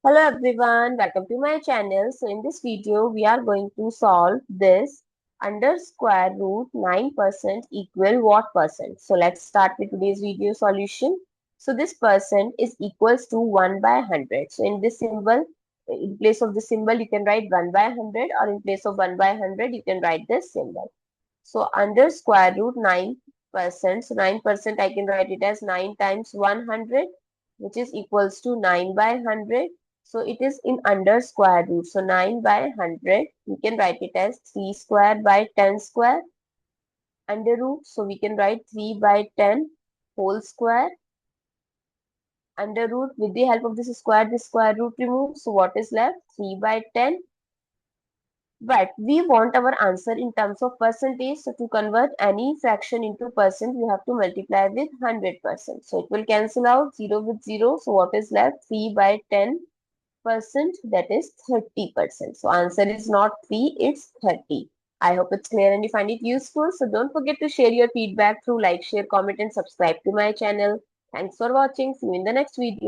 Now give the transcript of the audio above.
Hello everyone, welcome to my channel. So in this video, we are going to solve this under square root 9% equal what percent. So let's start with today's video solution. So this percent is equals to 1 by 100. So in this symbol, in place of the symbol, you can write 1 by 100, or in place of 1 by 100, you can write this symbol. So under square root 9%, so 9% I can write it as 9 times 100, which is equals to 9 by 100. So it is in under square root. So 9 by 100, we can write it as 3 square by 10 square under root. So we can write 3 by 10 whole square under root. With the help of this square root removed. So what is left? 3 by 10. But we want our answer in terms of percentage. So to convert any fraction into percent, we have to multiply with 100%. So it will cancel out 0 with 0. So what is left? 3 by 10%, that is 30%. So answer is not 3, it's 30. I hope it's clear and you find it useful. So don't forget to share your feedback through like, share, comment and subscribe to my channel. Thanks for watching. See you in the next video.